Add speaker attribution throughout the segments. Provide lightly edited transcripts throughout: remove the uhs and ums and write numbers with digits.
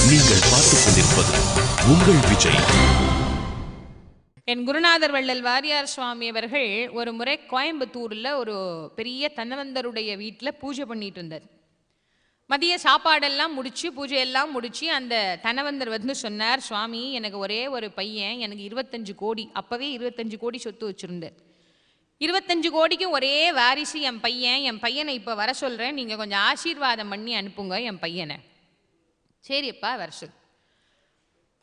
Speaker 1: நீங்கள் பார்த்துக் கொண்டிருப்பது உங்கள் விஜய்.
Speaker 2: என் குருநாதர் வள்ளல் வாரியார் சுவாமி அவர்கள் ஒரு முறை கோயம்புத்தூரில் ஒரு பெரிய தன்னவந்தருடைய வீட்டில் பூஜை பண்ணிட்டு இருந்தார். மதிய சாப்பாடெல்லாம் முடிச்சு பூஜையெல்லாம் முடிச்சு அந்த தனவந்தர் வந்து சொன்னார், சுவாமி எனக்கு ஒரே ஒரு பையன், எனக்கு 25 கோடி, அப்போவே 25 கோடி சொத்து வச்சுருந்தார். 25 கோடிக்கும் ஒரே வாரிசு என் பையனை இப்போ வர சொல்கிறேன், நீங்கள் கொஞ்சம் ஆசீர்வாதம் பண்ணி அனுப்புங்க என் பையனை. சரிப்பா வர சொல்.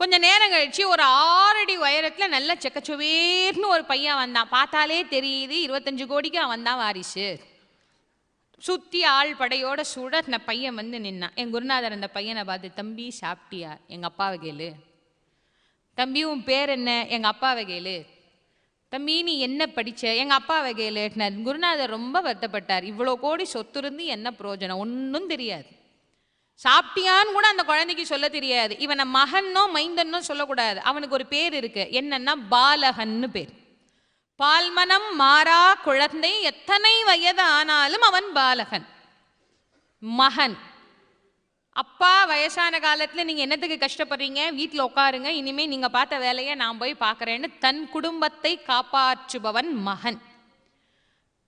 Speaker 2: கொஞ்சம் நேரம் கழிச்சு ஒரு 6 அடி உயரத்தில் நல்ல செக்கச்சுவேர்னு ஒரு பையன் வந்தான். பார்த்தாலே தெரியுது 25 கோடிக்கு அவன் தான் வாரிசு. சுற்றி ஆள் படையோட சுட அந்த பையன் வந்து நின்னான். என் குருநாதர் அந்த பையனை பார்த்து, தம்பி சாப்பிட்டியா? எங்கள் அப்பாவை கேளு. தம்பி உன் பேர் என்ன? எங்கள் அப்பாவை கேளு. தம்பி நீ என்ன படித்த? எங்கள் அப்பாவை கேளுனார். குருநாதர் ரொம்ப வருத்தப்பட்டார். இவ்வளோ கோடி சொத்து இருந்து என்ன பிரயோஜனம்? ஒன்றும் தெரியாது. சாப்பிட்டியான்னு கூட அந்த குழந்தைக்கு சொல்ல தெரியாது. இவனை மகன்னோ மைந்தன்னோ சொல்லக்கூடாது. அவனுக்கு ஒரு பேர் இருக்கு, என்னன்னா பாலகன்னு பேர். பால்மனம் மாறா குழந்தை, எத்தனை வயது ஆனாலும் அவன் பாலகன், மகன். அப்பா வயசான காலத்தில் நீங்கள் என்னத்துக்கு கஷ்டப்படுறீங்க, வீட்டில் உட்காருங்க, இனிமேல் நீங்கள் பார்த்த வேலையை நான் போய் பார்க்குறேன்னு தன் குடும்பத்தை காப்பாற்றுபவன் மகன்.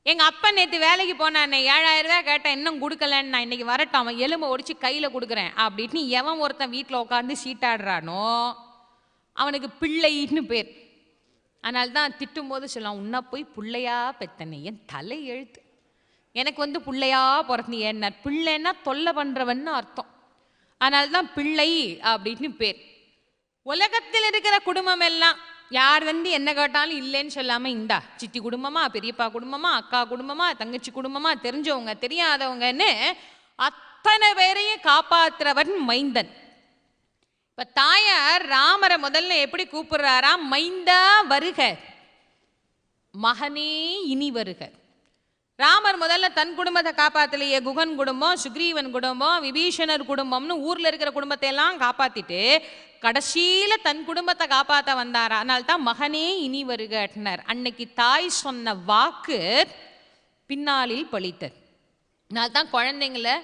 Speaker 2: எங்கள் அப்பா நேற்று வேலைக்கு போனான், 7000 ரூபா கேட்டேன், இன்னும் கொடுக்கலன்னு, நான் இன்னைக்கு வரட்டும், அவன் எலும்பை ஒடிச்சு கையில் கொடுக்குறேன் அப்படின்னு எவன் ஒருத்தன் வீட்டில் உட்காந்து சீட்டாடுறானோ அவனுக்கு பிள்ளைன்னு பேர். அதனால தான் திட்டும் போது சொல்லலாம், உன்னை போய் பிள்ளையா பெத்தனை, என் தலை எழுத்து, எனக்கு வந்து பிள்ளையா பிறந்து ஏன்னா பிள்ளைன்னா தொல்லை பண்ணுறவன்னு அர்த்தம். அதனால தான் பிள்ளை அப்படின்னு பேர். உலகத்தில் இருக்கிற குடும்பம் எல்லாம் யார் வந்து என்ன கேட்டாலும் இல்லைன்னு சொல்லாமல், இந்தா சித்தி குடும்பமா, பெரியப்பா குடும்பமா, அக்கா குடும்பமா, தங்கச்சி குடும்பமா, தெரிஞ்சவங்க தெரியாதவங்கன்னு அத்தனை பேரையும் காப்பாற்றுறவன் மைந்தன். இப்போ தாயார் ராமரை முதல்ல எப்படி கூப்பிடுறாராம்? மைந்தா வருக, மகனே இனி வருக. ராமர் முதல்ல தன் குடும்பத்தை காப்பாற்றலையே, குகன் குடும்பம், சுக்ரீவன் குடும்பம், விபீஷணர் குடும்பம்னு ஊரில் இருக்கிற குடும்பத்தை எல்லாம் காப்பாற்றிட்டு கடைசியில் தன் குடும்பத்தை காப்பாற்ற வந்தாரா. அதனால்தான் மகனே இனி வருகட்டினார். அன்னைக்கு தாய் சொன்ன வாக்கு பின்னாளில் பழித்தது. அதனால்தான் குழந்தைங்களை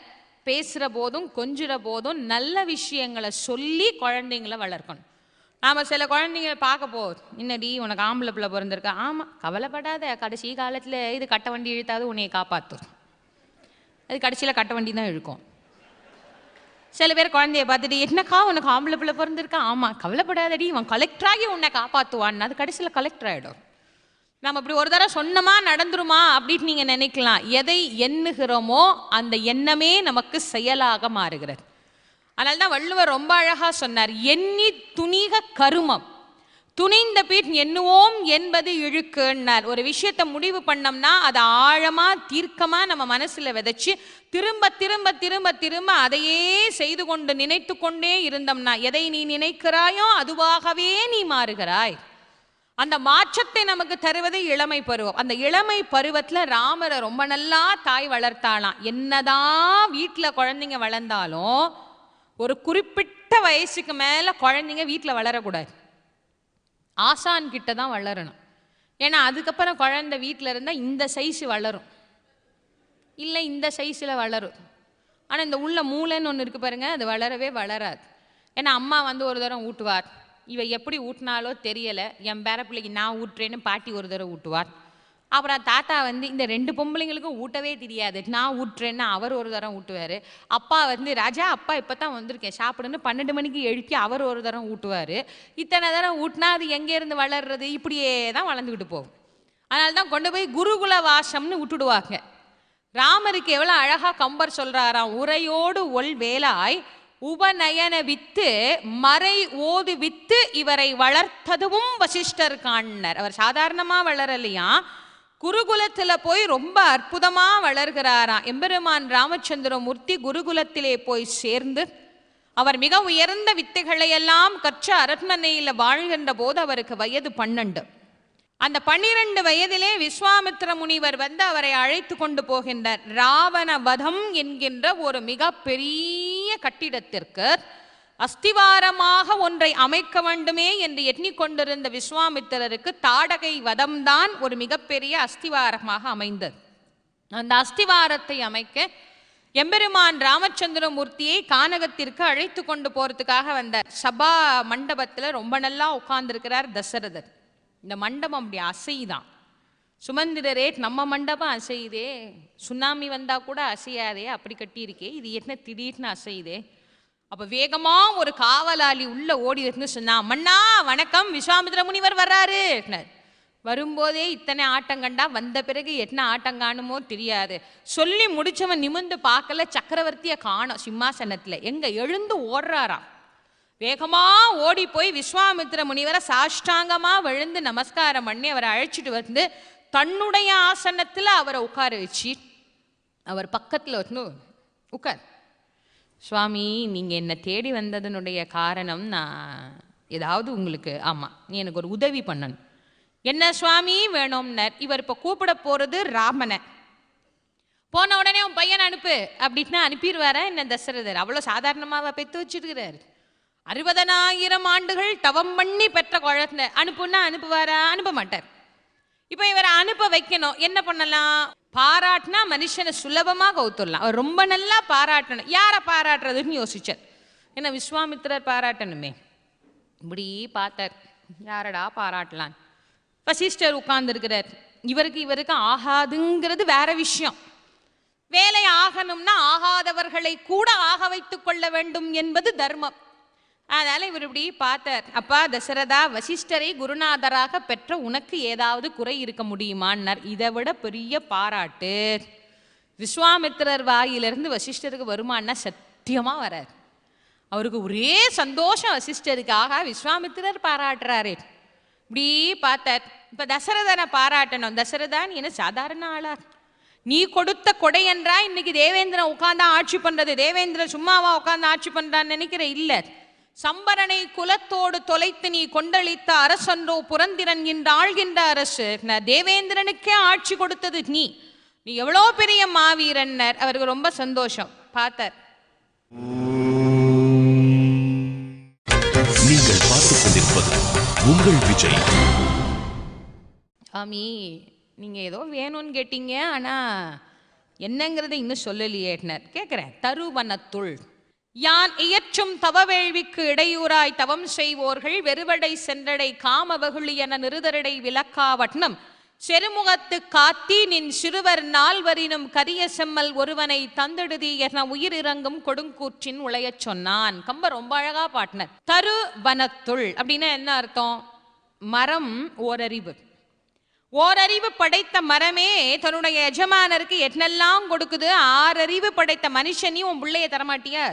Speaker 2: பேசுகிற போதும் கொஞ்சுற போதும் நல்ல விஷயங்களை சொல்லி குழந்தைங்களை வளர்க்கணும். நாம் சில குழந்தைங்களை பார்க்க போகுது, இன்னடி உனக்கு ஆம்பளை பிள்ளை பிறந்திருக்கா? ஆமாம், கவலைப்படாத, கடைசி காலத்தில் இது கட்ட வண்டி இழுத்தாவது உன்னையை காப்பாற்றும். அது கடைசியில் கட்ட வண்டி தான் இழுக்கும். சில பேர் குழந்தைய பார்த்துட்டு, என்னக்கா உனக்கு ஆம்பளை பிள்ளை பிறந்திருக்கா? ஆமாம், கவலைப்படாதடி, இவன் கலெக்டராகி உன்னை காப்பாற்றுவான்னு. அது கடைசியில் கலெக்டர் ஆகிடும். நம்ம இப்படி ஒரு தடவை சொன்னமா நடந்துருமா அப்படின்னு நீங்கள் நினைக்கலாம். எதை எண்ணுகிறோமோ அந்த எண்ணமே நமக்கு செயலாக மாறுகிறது. அதனால தான் வள்ளுவர் ரொம்ப அழகாக சொன்னார், எண்ணி துணிக கருமம், துணிந்த பின் எண்ணுவோம் என்பது இழுக்குன்னார். ஒரு விஷயத்தை முடிவு பண்ணோம்னா அதை ஆழமாக தீர்க்கமாக நம்ம மனசில் விதைச்சு திரும்ப திரும்ப திரும்ப திரும்ப அதையே செய்து கொண்டு நினைத்து கொண்டே இருந்தோம்னா எதை நீ நினைக்கிறாயோ அதுவாகவே நீ மாறுகிறாய். அந்த மாற்றத்தை நமக்கு தருவது இளமை பருவம். அந்த இளமை பருவத்தில் ராமரை ரொம்ப நல்லா தாய் வளர்த்தாலாம். என்னதான் வீட்டில் குழந்தைங்க வளர்ந்தாலும் ஒரு குறிப்பிட்ட வயசுக்கு மேலே குழந்தைங்க வீட்டில் வளரக்கூடாது, ஆசான் கிட்ட தான் வளரணும். ஏன்னா அதுக்கப்புறம் குழந்தை வீட்டில் இருந்தால் இந்த சைஸு வளரும், இல்லை இந்த சைஸில் வளரும். ஆனால் இந்த உள்ள மூளைன்னு ஒன்று இருக்குது பாருங்கள், அது வளரவே வளராது. ஏன்னா அம்மா வந்து ஒரு தடவை ஊட்டுவார், இவ எப்படி ஊட்டினாலோ தெரியலை, என் பேர பிள்ளைக்கு நான் ஊட்டுறேன்னு பாட்டி ஒரு தடவை ஊட்டுவார். அப்புறம் தாத்தா வந்து இந்த 2 பொம்பளைங்களுக்கும் ஊட்டவே தெரியாது, நான் ஊட்டுறேன்னு அவர் ஒரு தரம் ஊட்டுவார். அப்பா வந்து, ராஜா அப்பா இப்போ தான் வந்திருக்கேன் சாப்பிடுன்னு 12 மணிக்கு எழுப்பி அவர் ஒரு தரம் ஊட்டுவார். இத்தனை தரம் ஊட்டினா அது எங்கேருந்து வளர்றது? இப்படியே தான் வளர்ந்துக்கிட்டு போகும். அதனால தான் கொண்டு போய் குருகுல வாசம்னு விட்டுடுவாங்க. ராமருக்கு எவ்வளோ அழகாக கம்பர் சொல்கிறாராம், உரையோடு ஒல் வேலாய் உபநயன வித்து மறை ஓது வித்து இவரை வளர்த்ததும் வசிஷ்டர் காண்னர். அவர் சாதாரணமாக வளரலையா, குருகுலத்தில் போய் ரொம்ப அற்புதமாக வளர்கிறாராம். எம்பெருமான் ராமச்சந்திரமூர்த்தி குருகுலத்திலே போய் சேர்ந்து அவர் மிக உயர்ந்த வித்தைகளை எல்லாம் கற்ற அரண்மனையில் வாழ்கின்ற போது அவருக்கு வயது 12. அந்த 12 வயதிலே விஸ்வாமித்திர முனிவர் வந்து அவரை அழைத்து கொண்டு போகின்றார். ராவண வதம் என்கின்ற ஒரு மிக பெரிய கட்டிடத்திற்கு அஸ்திவாரமாக ஒன்றை அமைக்க வேண்டுமே என்று எண்ணிக்கொண்டிருந்த விஸ்வாமித்திரருக்கு தாடகை வதம்தான் ஒரு மிகப்பெரிய அஸ்திவாரமாக அமைந்தது. அந்த அஸ்திவாரத்தை அமைக்க எம்பெருமான் ராமச்சந்திரமூர்த்தியை கானகத்திற்கு அழைத்து கொண்டு போறதுக்காக வந்தார். சபா மண்டபத்தில் ரொம்ப நல்லா உட்கார்ந்துருக்கிறார் தசரதர். இந்த மண்டபம் அப்படி அசைதான். சுமந்திரரே, நம்ம மண்டபம் அசையுதே, சுனாமி வந்தா கூட அசையாதே, அப்படி கட்டியிருக்கே, இது என்ன திடீர்னு அசையுதே. அப்ப வேகமா ஒரு காவலாளி உள்ள ஓடி இருக்குன்னு சொன்னா, மன்னா வணக்கம், விஸ்வாமித்திர முனிவர் வர்றாரு. வரும்போதே இத்தனை ஆட்டம் கண்டா, வந்த பிறகு என்ன ஆட்டம் காணுமோ தெரியாது. சொல்லி முடிச்சவன் நிமிந்து பார்க்கல, சக்கரவர்த்தியை காணோம் சிம்மாசனத்துல. எங்க எழுந்து ஓடுறாராம். வேகமா ஓடி போய் விஸ்வாமித்திர முனிவரை சாஷ்டாங்கமா விழுந்து நமஸ்காரம் பண்ணி அவரை அழைச்சிட்டு வந்து தன்னுடைய ஆசனத்துல அவரை உட்கார வச்சு அவர் பக்கத்துல வந்து உட்கார். சுவாமி, நீங்க என்ன தேடி வந்ததனுடைய காரணம், நான் ஏதாவது உங்களுக்கு, ஆமா, நீ எனக்கு ஒரு உதவி பண்ணணும். என்ன சுவாமி வேணும்னர். இவர் இப்ப கூப்பிட போறது ராமனை. போன உடனே உன் பையனை அனுப்பு அப்படின்னா அனுப்பிடுவார என்ன தசரதர்? அவ்வளவு சாதாரணமாவா பெத்து வச்சிருக்கிறார்? 60,000 ஆண்டுகள் தவம் பண்ணி பெற்ற குழந்தை. அனுப்புன்னா அனுப்புவாரா? அனுப்ப மாட்டார். இப்ப இவரை அனுப்ப வைக்கணும். என்ன பண்ணலாம்? பாராட்டினா மனுஷனை சுலபமா கவுத்துடலாம். அவர் ரொம்ப நல்லா பாராட்டணும். யாரை பாராட்டுறதுன்னு யோசிச்சார். ஏன்னா விஸ்வாமித்திரர் பாராட்டணுமே. இப்படி பார்த்தார், யாரடா பாராட்டலாம். வசிஷ்டர் உட்கார்ந்து இருக்கிறார். இவருக்கு ஆகாதுங்கிறது வேற விஷயம். வேலை ஆகணும்னா ஆகாதவர்களை கூட ஆக வைத்துக் கொள்ள வேண்டும் என்பது தர்மம். அதனால இவர் இப்படி பார்த்தார். அப்பா தசரதா, வசிஷ்டரை குருநாதராக பெற்ற உனக்கு ஏதாவது குறை இருக்க முடியுமான்னார். இதை விட பெரிய பாராட்டு விஸ்வாமித்திரர் வாயிலிருந்து வசிஷ்டருக்கு வருமானா சத்தியமா வரார். அவருக்கு ஒரே சந்தோஷம் வசிஷ்டருக்காக. விஸ்வாமித்திரர் பாராட்டுறாரு. இப்படி பார்த்தார். இப்ப தசரதனை பாராட்டணும். தசரதா, நீ என்ன சாதாரண ஆளா? நீ கொடுத்த கொடை என்றா இன்னைக்கு தேவேந்திரன் உட்கார்ந்து ஆட்சி பண்றது? தேவேந்திரன் சும்மாவா உட்கார்ந்து ஆட்சி பண்றான்னு நினைக்கிற? இல்ல, சம்பரனை குலத்தோடு தொலைத்து நீ கொண்டளித்த அரசன்றோ புரந்திரன் என்று ஆள்கின்ற அரசு. தேவேந்திரனுக்கே ஆட்சி கொடுத்தது நீ. நீ எவ்வளோ பெரிய மாவீரன்னர். அவருக்கு ரொம்ப சந்தோஷம். பார்த்தார்.
Speaker 1: நீங்கள் பார்த்துக் கொண்டிருப்பது உங்கள் விஜய்.
Speaker 2: சாமி, நீங்க ஏதோ வேணும்னு கேட்டீங்க, ஆனா என்னங்கிறத இன்னும் சொல்லலையேட்னர். கேட்கிறேன். தருவனத்துள் யான் இயற்றும் தவவேள்விக்கு இடையூறாய் தவம் செய்வோர்கள் வெறுவடை சென்றடை காமவகுளி என நிருதரடை விளக்காவட்னம் செருமுகத்து காத்தி நின் சிறுவர் நால்வரினும் கரிய செம்மல் ஒருவனை தந்தெடுதி என உயிர் இறங்கும் கொடுங்கூற்றின் உளையச் சொன்னான். கம்ப ரொம்ப அழகா பாட்டினர். தரு வனத்துள் அப்படின்னா என்ன அர்த்தம்? மரம் ஓரறிவு. ஓரறிவு படைத்த மரமே தன்னுடைய எஜமானருக்கு என்னெல்லாம் கொடுக்குது. 6 அறிவு படைத்த மனுஷனையும் உன் பிள்ளைய தரமாட்டியா?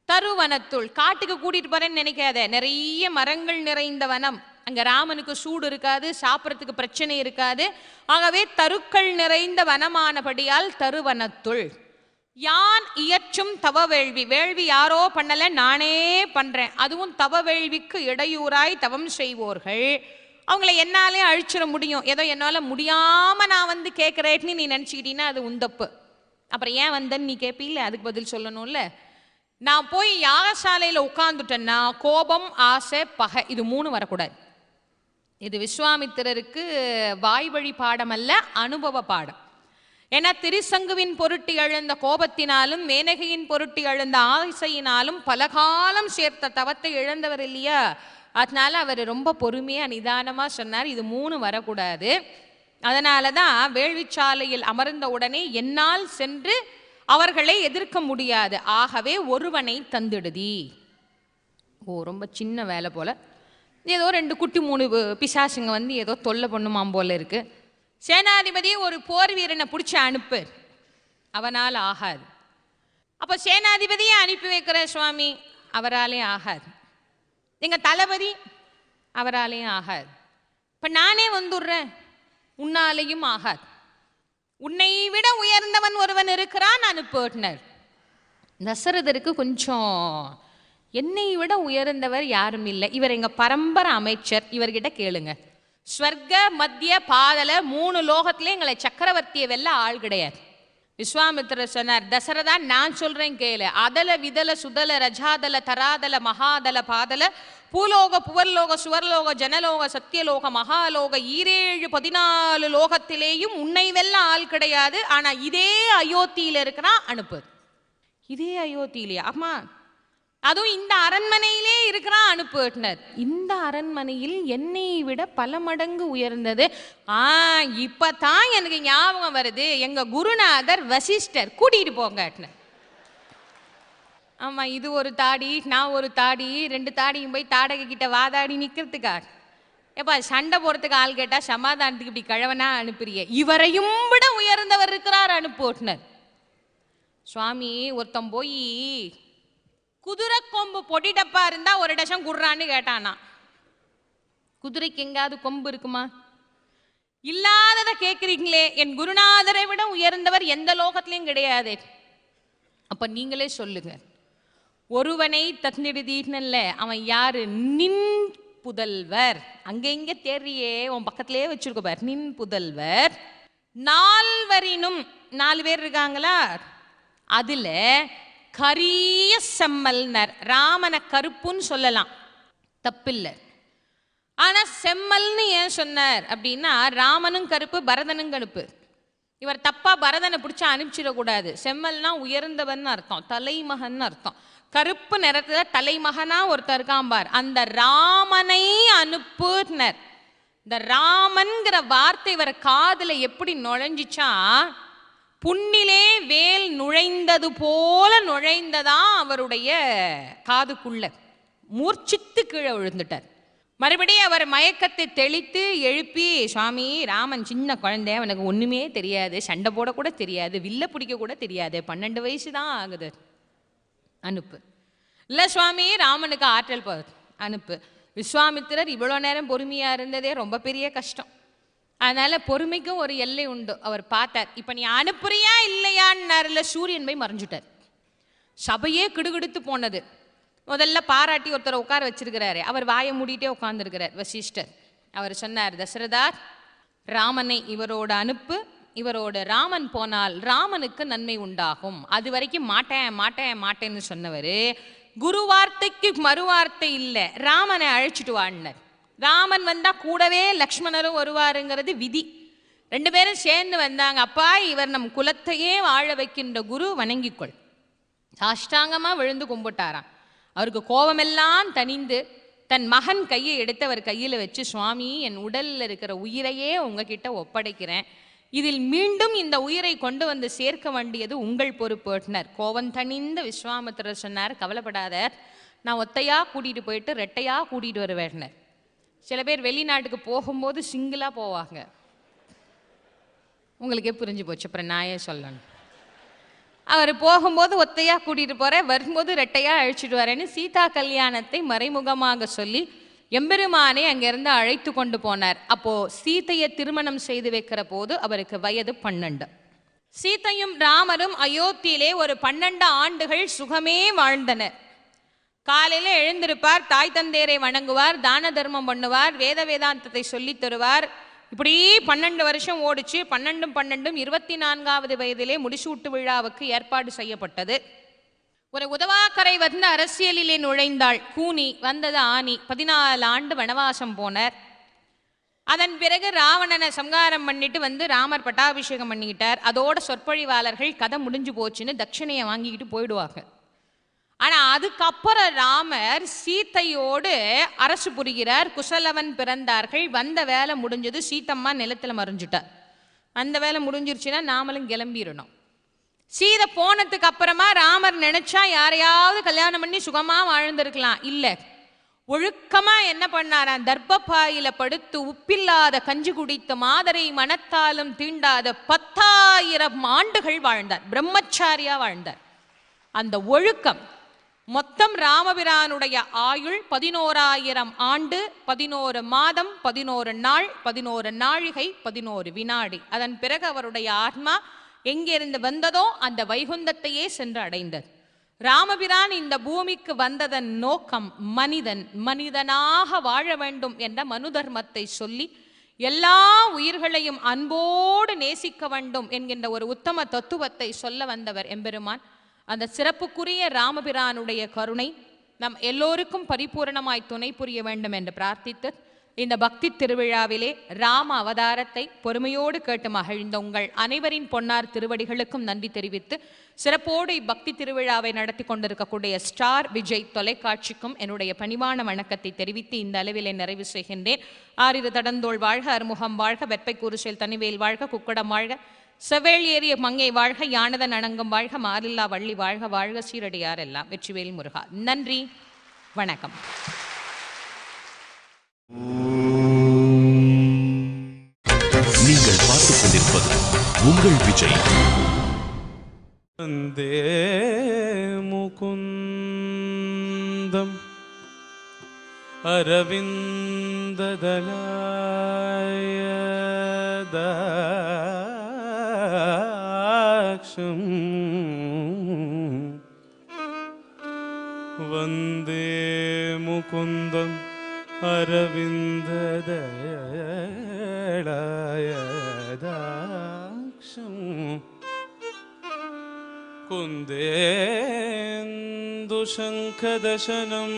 Speaker 2: தருவனத்துள் காட்டுக்கு கூட்டிட்டு போறேன்னு நினைக்காத. நிறைய மரங்கள் நிறைந்த வனம். அங்க ராமனுக்கு சூடு இருக்காது, சாப்பிட்றதுக்கு பிரச்சனை இருக்காது. ஆகவே தருக்கள் நிறைந்த வனமானபடியால் தருவனத்துள் யான் இயற்றும் தவ வேள்வி. வேள்வி யாரோ பண்ணல, நானே பண்றேன். அதுவும் தவ வேள்விக்கு இடையூறாய் தவம் செய்வோர்கள். அவங்கள என்னாலே அழிச்சிட முடியும். ஏதோ என்னால முடியாம நான் வந்து கேட்கிறேன்னு நீ நினைச்சுக்கிட்டீங்கன்னா அது உந்தப்பு. அப்புறம் ஏன் வந்தன்னு நீ கேட்பீல்ல, அதுக்கு பதில் சொல்லணும்ல. நான் போய் யாகசாலையில உட்கார்ந்துட்டேன்னா கோபம், ஆசை, பகை, இது 3 வரக்கூடாது. இது விஸ்வாமித்திரருக்கு வாய்வழி பாடம் அல்ல, அனுபவ பாடம். ஏன்னா திரிசங்குவின் பொருட்டு எழுந்த கோபத்தினாலும் மேனகையின் பொருட்டு எழுந்த ஆசையினாலும் பல காலம் சேர்த்த தவத்தை இழந்தவர் இல்லையா? அதனால அவர் ரொம்ப பொறுமையா நிதானமா சொன்னார், இது 3 வரக்கூடாது. அதனாலதான் வேள்விச்சாலையில் அமர்ந்த உடனே என்னால் சென்று அவர்களை எதிர்க்க முடியாது. ஆகவே ஒருவனை தந்திடுதி. ரொம்ப சின்ன வேலை போல. ஏதோ 2 குட்டி 3 பிசாசுங்க வந்து ஏதோ தொல்லை பண்ணுமாம் போல இருக்கு. சேனாதிபதி ஒரு போர் வீரனை பிடிச்சி அனுப்பு. அவனால் ஆகாது. அப்போ சேனாதிபதியை அனுப்பி வைக்கிற சுவாமி, அவராலே ஆகாது. எங்க தளபதி, அவராலேயும் ஆகாது. இப்ப நானே வந்துடுறேன், உன்னாலேயும் ஆகாது. உன்னை விட உயர்ந்தவன் ஒருவன் இருக்கிறான், அனுப்புனர். தசரதருக்கு கொஞ்சம், என்னை விட உயர்ந்தவர் யாரும் இல்லை, இவர் எங்க பரம்பரை அமைச்சர், இவர்கிட்ட கேளுங்க. ஸ்வர்க்க மத்திய பாதல 3 லோகத்திலே எங்களை சக்கரவர்த்தியை வெல்ல ஆள் கிடையாது. விஸ்வாமித்திரர் சொன்னார், தசரதா நான் சொல்றேன் கேளு. அதல விதல சுதல ரஜாதல தராதல மகாதல பாதல பூலோக புவர்லோக சுவர்லோக ஜனலோக சத்தியலோக மகாலோக 14 லோகத்திலேயும் உன்னை வெல்ல ஆள் கிடையாது. ஆனா இதே அயோத்தியில இருக்கிறான், அனுப்பு. இதே அயோத்தியிலே, ஆமா, அதுவும் இந்த அரண்மனையிலே இருக்கிறான், அனுப்புனர். இந்த அரண்மனையில் என்னை விட பல மடங்கு உயர்ந்தது. இப்பதான் எனக்கு ஞாபகம் வருது, எங்க குருநாதர் வசிஷ்டர், கூட்டிட்டு போங்க. ஆமா, இது ஒரு தாடி, நான் ஒரு தாடி, 2 தாடியும் போய் தாடகை கிட்ட வாதாடி நிக்கிறதுக்கா? எப்பா சண்டை போறதுக்கு ஆள் கேட்டா சமாதானத்துக்கு இப்படி கழவனா அனுப்புறிய? இவரையும் விட உயர்ந்தவர் இருக்கிறார், அனுப்புனர். சுவாமி ஒருத்தம் போய் குதிரை கொம்பு பொடிடப்பா இருந்தா ஒரு டஷம் குடுறான்னு கேட்டானா. குதிரைக்கு எங்காவது கொம்பு இருக்குமா? இல்லாததை கேட்குறீங்களே. என் குருநாதரை விட உயர்ந்தவர் எந்த லோகத்திலையும் கிடையாது. அப்ப நீங்களே சொல்லுங்க, ஒருவனை தந்திடுதீர்னல்ல, அவன் யாரு? நின் புதல்வர். அங்க இங்க தேறியே உன் பக்கத்திலே வச்சிருக்க பார், நின் புதல்வர். 4வரினும் 4 பேர் இருக்காங்களா, அதுல கரிய செம்மல்னர். ராமனை கருப்புன்னு சொல்லலாம், தப்பில்லை. ஆனா செம்மல்னு ஏன் சொன்னார் அப்படின்னா, ராமனும் கருப்பு பரதனும் கருப்பு. இவர் தப்பா பரதனை பிடிச்சா அனுப்பிச்சிடக்கூடாது. செம்மல்னா உயர்ந்தவன் அர்த்தம், தலைமகன் அர்த்தம். கருப்பு நிறத்துல தலைமகனா ஒருத்தர் இருக்கான் பார், அந்த ராமனை அனுப்புனர். இந்த ராமன்கிற வார்த்தை இவர் காதுல எப்படி நுழைஞ்சிச்சா, புண்ணிலே வேல் நுழைந்தது போல நுழைந்ததா அவருடைய காதுக்குள்ள. மூர்ச்சித்து கீழே விழுந்துட்டார். மறுபடியும் அவர் மயக்கத்தை தெளித்து எழுப்பி, சுவாமி ராமன் சின்ன குழந்தை, அவனுக்கு ஒண்ணுமே தெரியாது, சண்டை போட கூட தெரியாது, வில்ல பிடிக்க கூட தெரியாது, 12 வயசு தான் ஆகுது, அனுப்பு. இல்ல சுவாமி ராமனுக்கு ஆற்றல் போகுது, அனுப்பு. விஸ்வாமித்திரர் இவ்வளோ நேரம் பொறுமையா இருந்ததே ரொம்ப பெரிய கஷ்டம். அதனால பொறுமைக்கும் ஒரு எல்லை உண்டு. அவர் பார்த்தார், இப்ப நீ அனுப்புறியா இல்லையான்னு சூரியன் போய் மறைஞ்சுட்டார். சபையே கிடுகிடுத்து போனது. முதல்ல பாராட்டி ஒருத்தரை உட்கார வச்சிருக்கிறாரு, அவர் வாயை மூடிட்டே உட்கார்ந்துருக்கிறார் வசிஷ்டர். அவர் சொன்னார், தசரதா ராமனை இவரோட அனுப்பு, இவரோட ராமன் போனால் ராமனுக்கு நன்மை உண்டாகும். அது வரைக்கும் மாட்டேன் மாட்டேன் மாட்டேன்னு சொன்னவர் குரு வார்த்தைக்கு மறுவார்த்தை இல்லை, ராமனை அழைச்சிட்டு வாழ்னார். ராமன் வந்தா கூடவே லக்ஷ்மணரும் வருவாருங்கிறது விதி. 2 பேரும் சேர்ந்து வந்தாங்க. அப்பா, இவர் நம் குலத்தையே வாழ வைக்கின்ற குரு, வணங்கிக்கொள். சாஷ்டாங்கமா விழுந்து கும்பிட்டாராம். அவருக்கு கோபமெல்லாம் தணிந்து தன் மகன் கையை எடுத்து அவர் கையில் வச்சு, சுவாமி என் உடலில் இருக்கிற உயிரையே உங்ககிட்ட ஒப்படைக்கிறேன், இதில் மீண்டும் இந்த உயிரை கொண்டு வந்து சேர்க்க வேண்டியது உங்கள் பொறுப்புனர். கோபம் தணிந்த விஸ்வாமித்திரர் சொன்னார், கவலைப்படாத, நான் ஒத்தையா கூட்டிட்டு போயிட்டு 2டையா கூட்டிட்டு வருவேன். சில பேர் வெளிநாட்டுக்கு போகும்போது சிங்கிளா போவாங்க, உங்களுக்கே புரிஞ்சு போச்சு, அப்புறம் நாயே சொல்லணும். அவர் போகும்போது ஒத்தையா கூட்டிட்டு போறேன், வரும்போது 2டையா அழைச்சிட்டு வரேன்னு சீதா கல்யாணத்தை மறைமுகமாக சொல்லி எம்பெருமானை அங்கிருந்து அழைத்து கொண்டு போனார். அப்போ சீதையை திருமணம் செய்து வைக்கிற போது அவருக்கு வயது 12. சீதையும் ராமரும் அயோத்தியிலே ஒரு 12 ஆண்டுகள் சுகமே வாழ்ந்தனர். காலையில எழுந்திருப்பார், தாய் தந்தையரை வணங்குவார், தான தர்மம் பண்ணுவார், வேதாந்தத்தை சொல்லி தருவார். இப்படி 12 வருஷம் ஓடிச்சு. 12 24வது வயதிலே முடிசூட்டு விழாவுக்கு ஏற்பாடு செய்யப்பட்டது. ஒரு உதவாக்கரை வந்து அரசியலிலே நுழைந்தாள் கூனி, வந்தது ஆனி. 14 ஆண்டு வனவாசம் போனார். அதன் பிறகு ராவணனை சம்ஹாரம் பண்ணிட்டு வந்து ராமர் பட்டாபிஷேகம் பண்ணிக்கிட்டார். அதோட சொற்பொழிவாளர்கள் கதை முடிஞ்சு போச்சுன்னு தட்சிணையை வாங்கிக்கிட்டு போயிடுவாங்க. ஆனா அதுக்கப்புறம் ராமர் சீத்தையோடு அரசு புரிகிறார். குசலவன் பிறந்தார்கள். வந்த வேலை முடிஞ்சது. சீத்தம்மா நிலத்துல மறைஞ்சுட்டார். அந்த வேலை முடிஞ்சிருச்சுன்னா நாமளும் கிளம்பிடணும். சீதை போனதுக்கு அப்புறமா ராமர் நினைச்சா யாரையாவது கல்யாணம் பண்ணி சுகமா வாழ்ந்திருக்கலாம். இல்ல, ஒழுக்கமா என்ன பண்ணாராம், தர்ப்பப்பாயில படுத்து உப்பில்லாத கஞ்சி குடித்த மாதரை மனத்தாலும் தீண்டாத 10,000 ஆண்டுகள் வாழ்ந்தார். பிரம்மச்சாரியா வாழ்ந்தார். அந்த ஒழுக்கம் மொத்தம் ராமபிரானுடைய ஆயுள் 11,000 ஆண்டு, 11 மாதம், 11 நாள், 11 நாழிகை, 11 வினாடி. அதன் பிறகு அவருடைய ஆத்மா எங்கிருந்து வந்ததோ அந்த வைகுந்தத்தையே சென்று அடைந்தது. ராமபிரான் இந்த பூமிக்கு வந்ததன் நோக்கம் மனிதனாக வாழ வேண்டும் என்ற மனு தர்மத்தை சொல்லி எல்லா உயிர்களையும் அன்போடு நேசிக்க வேண்டும் என்கின்ற ஒரு உத்தம தத்துவத்தை சொல்ல வந்தவர் எம்பெருமான். அந்த சிறப்புக்குரிய ராமபிரானுடைய கருணை நம் எல்லோருக்கும் பரிபூரணமாய் துணை புரிய வேண்டும் என்று பிரார்த்தித்து இந்த பக்தி திருவிழாவிலே ராம அவதாரத்தை பொறுமையோடு கேட்டு மகிழ்ந்த உங்கள் அனைவரின் பொன்னார் திருவடிகளுக்கும் நன்றி தெரிவித்து சிறப்போடு இப்பக்தி திருவிழாவை நடத்தி கொண்டிருக்கக்கூடிய ஸ்டார் விஜய் தொலைக்காட்சிக்கும் என்னுடைய பணிவான வணக்கத்தை தெரிவித்து இந்த அளவிலே நிறைவு செய்கின்றேன். ஆரிரு தடந்தோள் வாழ்க, அறுமுகம் வாழ்க, வெப்பை கூறுசெல் தனிவேல் வாழ்க, குக்கடம் வாழ்க, செவ்வேள் ஏறிய மங்கை வாழ்க, யானதன் அணங்கம் வாழ்க, மாறில்லா வள்ளி வாழ்க, வாழ்க சீரடியார் எல்லாம். வெற்றிவேல் முருகா. நன்றி, வணக்கம்.
Speaker 1: நீங்கள் பார்த்துக் கொண்டிருப்பது உங்கள் விஜய்.
Speaker 3: வந்தே முகுந்தம் அரவிந்ததலாயதாக்ஷம் வந்தே முகுந்தம் அரவிந்ததலாயதாக்ஷம் कुन्देन्दुशङ्खदशनं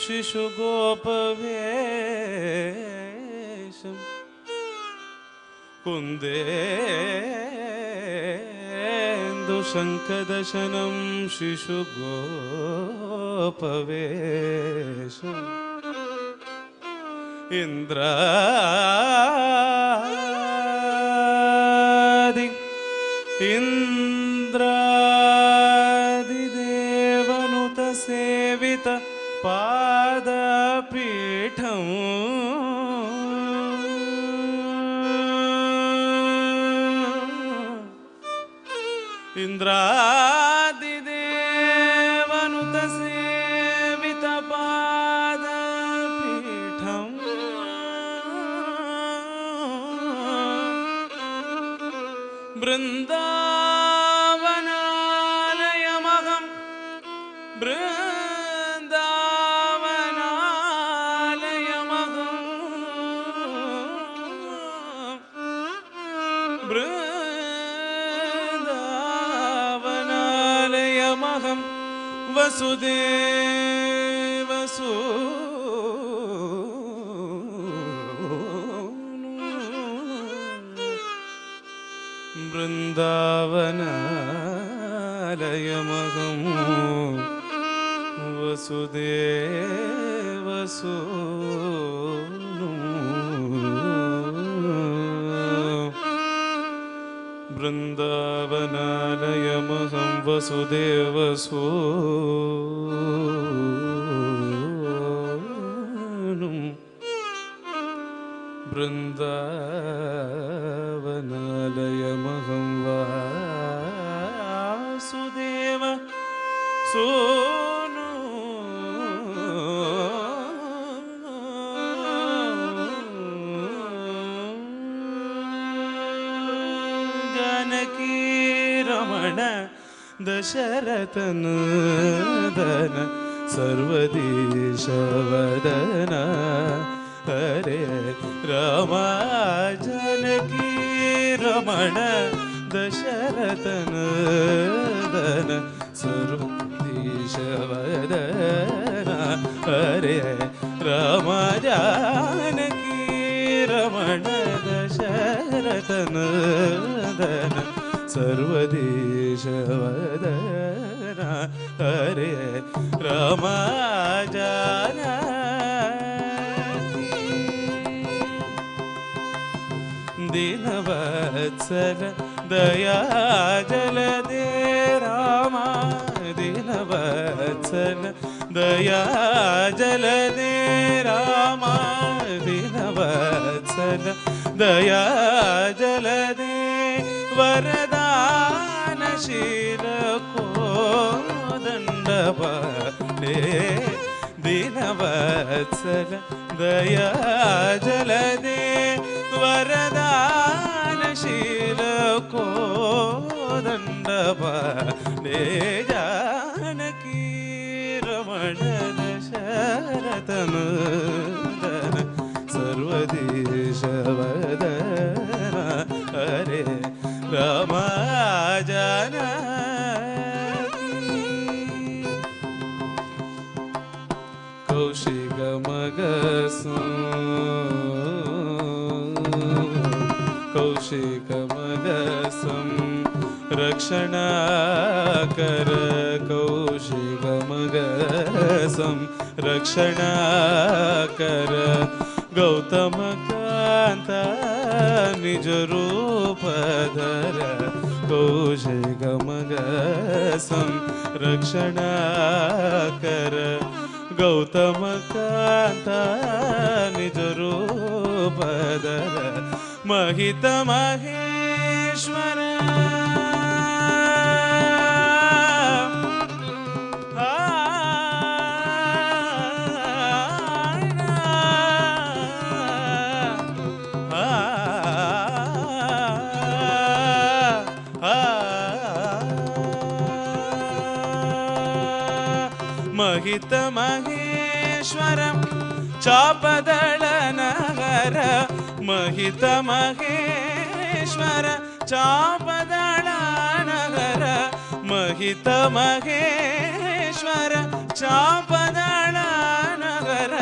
Speaker 3: शिशुगोपवेशं कुन्देन्दुशङ्खदशनं शिशुगोपवेशम् इंद्रादिदेवनुत सेवित पादपीठम् इंद्रादिदेवनुत सेवित पादपीठम् बृन्दावनालयमहं बृन्दावनालयमहं बृन्दावनालयमहं वसुदेवसूनुः बृन्दावनालयमहं वसुदेवसूनुः बृन्दावनालयमहं वासुदेव सूनु जानकी रमण दशरथनन्दन सर्वदेशवदन हरे राम जानकी रमण दशरथनन्दन सर्वदेशवदन हरे राम जानकी रमण दशरथनन्दन सर्वदेशवदन हरे राम दीनवत्सल दया जलदे राम दीनवत्सल दया जलदे राम दीनवत्सल दया जलदे वरदानशील को दंडपटे दीनवत्सल दया जलदे वरदानशील को दंडपटे जानकी रमण दशरथनन्दन सर्वदेशव ಕೌಶಿಕ ಮಗ ಕೌಶಿಕ ಮಗ ರಕ್ಷಣಾಕರ ಕೌಶಿಕ ಮಗ ರಕ್ಷಣಾಕರ ಗೌತಮ ಕಾಂತ ನಿಜ ರೂಪಧರ ಕೌಶಿಕ ಮಗ ರಕ್ಷಣಾಕರ ಗೌತಮ ಕಾಂತ ನಿಜ ರೂಪಧರ ಮಹಿತ ಮಹೇಶ್ವರ ಮಹಿತ ಮಹೇಶ್ವರ ಚಾಪದಳ ನಗರ ಮಹಿತ ಮಹೇಶ್ವರ ಚಾಪದಳ ನಗರ ಮಹಿತ ಮಹೇಶ್ವರ ಚಾಪದಳ ನಗರ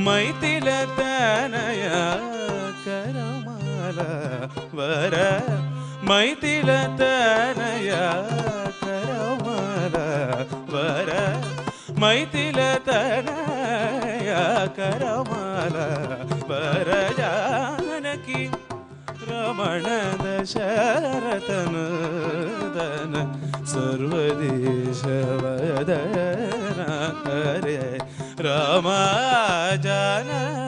Speaker 3: ಮೈಥಿಲ ತನಯ ಕರಮಾಲ ವರ ಮೈಥಿಲ ತನಯ ಕರಮಾಲ ವರ ಮೈಥಿಲ ತನಯ ಕರಮಾಲ ವರ ಜಾನಕಿ ರಮಣ ದಶರಥನದನ ಸರ್ವದೇಶವದನ ಹರೇ ರಾಮ ಜಾನಕಿ